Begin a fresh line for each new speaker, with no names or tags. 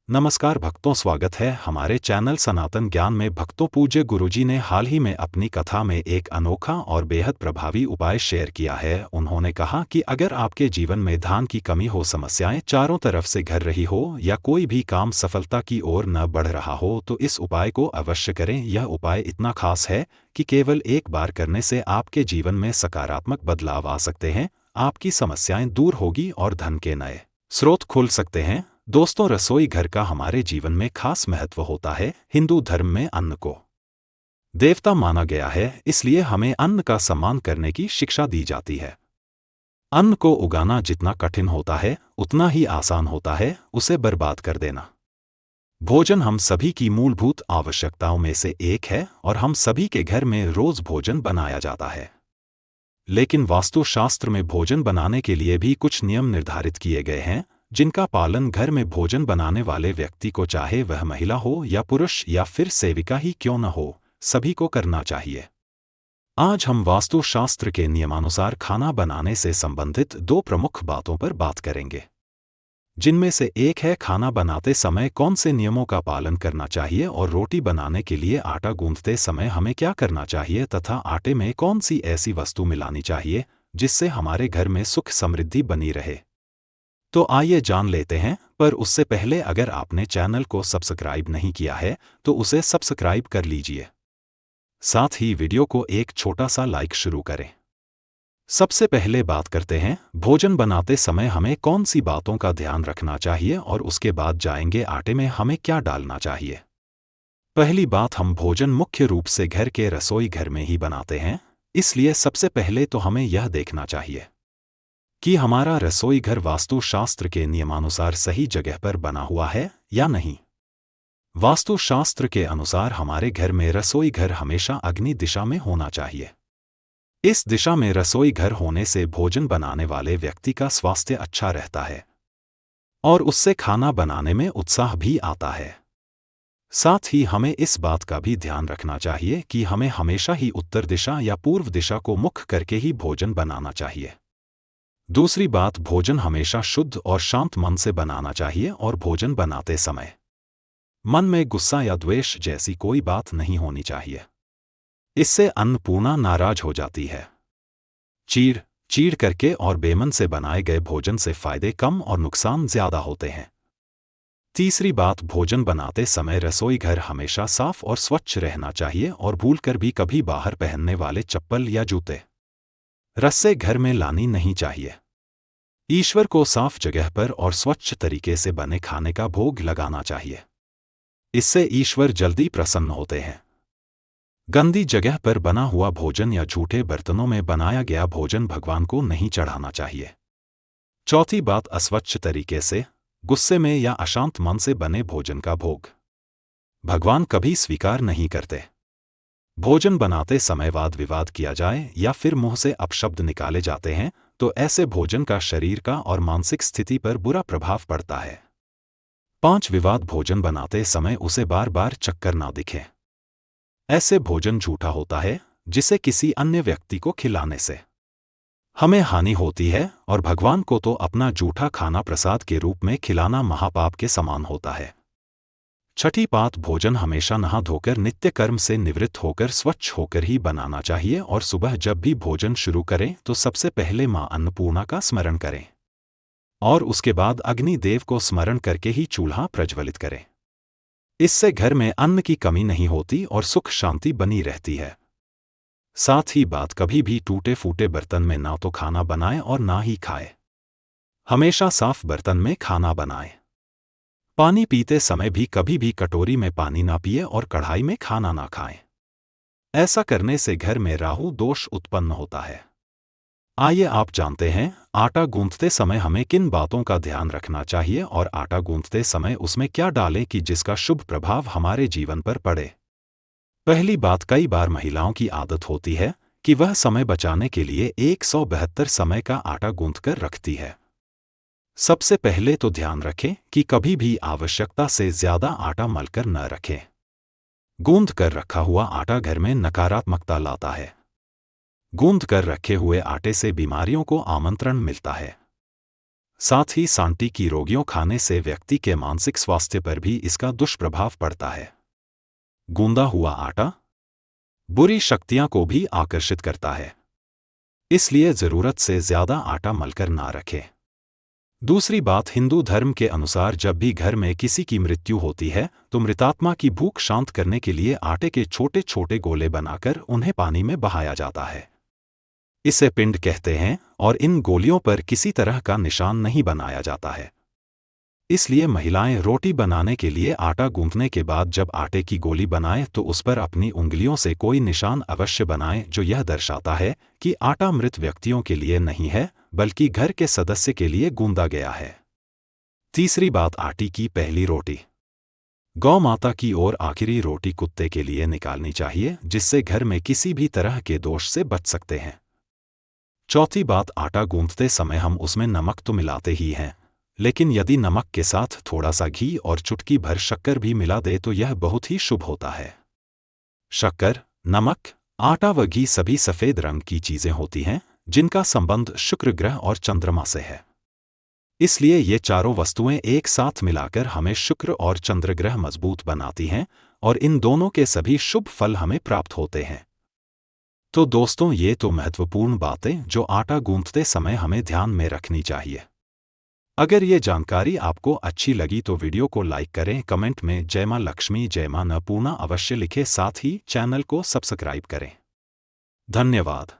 नमस्कार भक्तों, स्वागत है हमारे चैनल सनातन ज्ञान में। भक्तों, पूज्य गुरुजी ने हाल ही में अपनी कथा में एक अनोखा और बेहद प्रभावी उपाय शेयर किया है। उन्होंने कहा कि अगर आपके जीवन में धन की कमी हो, समस्याएं चारों तरफ से घेर रही हो या कोई भी काम सफलता की ओर न बढ़ रहा हो, तो इस उपाय को अवश्य करें। यह उपाय इतना खास है कि केवल एक बार करने से आपके जीवन में सकारात्मक बदलाव आ सकते हैं, आपकी समस्याएं दूर होगी और धन के नए स्रोत खुल सकते हैं। दोस्तों, रसोई घर का हमारे जीवन में खास महत्व होता है। हिंदू धर्म में अन्न को देवता माना गया है, इसलिए हमें अन्न का सम्मान करने की शिक्षा दी जाती है। अन्न को उगाना जितना कठिन होता है, उतना ही आसान होता है उसे बर्बाद कर देना। भोजन हम सभी की मूलभूत आवश्यकताओं में से एक है और हम सभी के घर में रोज भोजन बनाया जाता है। लेकिन वास्तुशास्त्र में भोजन बनाने के लिए भी कुछ नियम निर्धारित किए गए हैं, जिनका पालन घर में भोजन बनाने वाले व्यक्ति को, चाहे वह महिला हो या पुरुष या फिर सेविका ही क्यों न हो, सभी को करना चाहिए। आज हम वास्तुशास्त्र के नियमानुसार खाना बनाने से संबंधित दो प्रमुख बातों पर बात करेंगे, जिनमें से एक है खाना बनाते समय कौन से नियमों का पालन करना चाहिए और रोटी बनाने के लिए आटा गूंथते समय हमें क्या करना चाहिए, तथा आटे में कौन सी ऐसी वस्तु मिलानी चाहिए जिससे हमारे घर में सुख समृद्धि बनी रहे। तो आइए जान लेते हैं, पर उससे पहले अगर आपने चैनल को सब्सक्राइब नहीं किया है तो उसे सब्सक्राइब कर लीजिए। साथ ही वीडियो को एक छोटा सा लाइक शुरू करें। सबसे पहले बात करते हैं भोजन बनाते समय हमें कौन सी बातों का ध्यान रखना चाहिए, और उसके बाद जाएंगे आटे में हमें क्या डालना चाहिए। पहली बात, हम भोजन मुख्य रूप से घर के रसोई घर में ही बनाते हैं, इसलिए सबसे पहले तो हमें यह देखना चाहिए कि हमारा रसोई घर वास्तुशास्त्र के नियमानुसार सही जगह पर बना हुआ है या नहीं। वास्तुशास्त्र के अनुसार हमारे घर में रसोई घर हमेशा अग्नि दिशा में होना चाहिए। इस दिशा में रसोई घर होने से भोजन बनाने वाले व्यक्ति का स्वास्थ्य अच्छा रहता है और उससे खाना बनाने में उत्साह भी आता है। साथ ही हमें इस बात का भी ध्यान रखना चाहिए कि हमें हमेशा ही उत्तर दिशा या पूर्व दिशा को मुख करके ही भोजन बनाना चाहिए। दूसरी बात, भोजन हमेशा शुद्ध और शांत मन से बनाना चाहिए और भोजन बनाते समय मन में गुस्सा या द्वेष जैसी कोई बात नहीं होनी चाहिए। इससे अन्नपूर्णा नाराज हो जाती है। चीड़ करके और बेमन से बनाए गए भोजन से फायदे कम और नुकसान ज्यादा होते हैं। तीसरी बात, भोजन बनाते समय रसोई घर हमेशा साफ और स्वच्छ रहना चाहिए और भूलकर भी कभी बाहर पहनने वाले चप्पल या जूते रस्से घर में लानी नहीं चाहिए। ईश्वर को साफ जगह पर और स्वच्छ तरीके से बने खाने का भोग लगाना चाहिए। इससे ईश्वर जल्दी प्रसन्न होते हैं। गंदी जगह पर बना हुआ भोजन या झूठे बर्तनों में बनाया गया भोजन भगवान को नहीं चढ़ाना चाहिए। चौथी बात, अस्वच्छ तरीके से, गुस्से में या अशांत मन से बने भोजन का भोग भगवान कभी स्वीकार नहीं करते। भोजन बनाते समय वाद विवाद किया जाए या फिर मुंह से अपशब्द निकाले जाते हैं तो ऐसे भोजन का शरीर का और मानसिक स्थिति पर बुरा प्रभाव पड़ता है। 5, विवाद भोजन बनाते समय उसे बार बार चक्कर ना दिखे। ऐसे भोजन झूठा होता है जिसे किसी अन्य व्यक्ति को खिलाने से हमें हानि होती है, और भगवान को तो अपना जूठा खाना प्रसाद के रूप में खिलाना महापाप के समान होता है। छठी बात, भोजन हमेशा नहा धोकर नित्य कर्म से निवृत्त होकर स्वच्छ होकर ही बनाना चाहिए और सुबह जब भी भोजन शुरू करें तो सबसे पहले मां अन्नपूर्णा का स्मरण करें और उसके बाद अग्निदेव को स्मरण करके ही चूल्हा प्रज्वलित करें। इससे घर में अन्न की कमी नहीं होती और सुख शांति बनी रहती है। साथ ही बात, कभी भी टूटे फूटे बर्तन में ना तो खाना बनाएं और ना ही खाएं। हमेशा साफ बर्तन में खाना बनाएं। पानी पीते समय भी कभी भी कटोरी में पानी ना पिए और कढ़ाई में खाना ना खाएं। ऐसा करने से घर में राहु दोष उत्पन्न होता है। आइए आप जानते हैं आटा गूंथते समय हमें किन बातों का ध्यान रखना चाहिए और आटा गूंथते समय उसमें क्या डालें कि जिसका शुभ प्रभाव हमारे जीवन पर पड़े। पहली बात, कई बार महिलाओं की आदत होती है कि वह समय बचाने के लिए 172 समय का आटा गूंथकर रखती है। सबसे पहले तो ध्यान रखें कि कभी भी आवश्यकता से ज्यादा आटा मलकर न रखें। गूंथ कर रखा हुआ आटा घर में नकारात्मकता लाता है। गूंथ कर रखे हुए आटे से बीमारियों को आमंत्रण मिलता है। साथ ही सांटी की रोगियों खाने से व्यक्ति के मानसिक स्वास्थ्य पर भी इसका दुष्प्रभाव पड़ता है। गूंदा हुआ आटा बुरी शक्तियां को भी आकर्षित करता है, इसलिए जरूरत से ज्यादा आटा मलकर ना रखें। दूसरी बात, हिंदू धर्म के अनुसार जब भी घर में किसी की मृत्यु होती है तो मृतात्मा की भूख शांत करने के लिए आटे के छोटे छोटे गोले बनाकर उन्हें पानी में बहाया जाता है। इसे पिंड कहते हैं और इन गोलियों पर किसी तरह का निशान नहीं बनाया जाता है। इसलिए महिलाएं रोटी बनाने के लिए आटा गूंथने के बाद जब आटे की गोली बनाएं तो उस पर अपनी उंगलियों से कोई निशान अवश्य बनाएं जो यह दर्शाता है कि आटा मृत व्यक्तियों के लिए नहीं है बल्कि घर के सदस्य के लिए गूंदा गया है। तीसरी बात, आटे की पहली रोटी गौ माता की और आखिरी रोटी कुत्ते के लिए निकालनी चाहिए, जिससे घर में किसी भी तरह के दोष से बच सकते हैं। चौथी बात, आटा गूंथते समय हम उसमें नमक तो मिलाते ही हैं, लेकिन यदि नमक के साथ थोड़ा सा घी और चुटकी भर शक्कर भी मिला दे तो यह बहुत ही शुभ होता है। शक्कर, नमक, आटा व घी सभी सफेद रंग की चीजें होती हैं जिनका संबंध शुक्र ग्रह और चंद्रमा से है। इसलिए ये चारों वस्तुएं एक साथ मिलाकर हमें शुक्र और चंद्र ग्रह मजबूत बनाती हैं और इन दोनों के सभी शुभ फल हमें प्राप्त होते हैं। तो दोस्तों, ये तो महत्वपूर्ण बातें जो आटा गूंथते समय हमें ध्यान में रखनी चाहिए। अगर ये जानकारी आपको अच्छी लगी तो वीडियो को लाइक करें, कमेंट में जय मां लक्ष्मी जय मां अन्नपूर्णा अवश्य लिखें, साथ ही चैनल को सब्सक्राइब करें। धन्यवाद।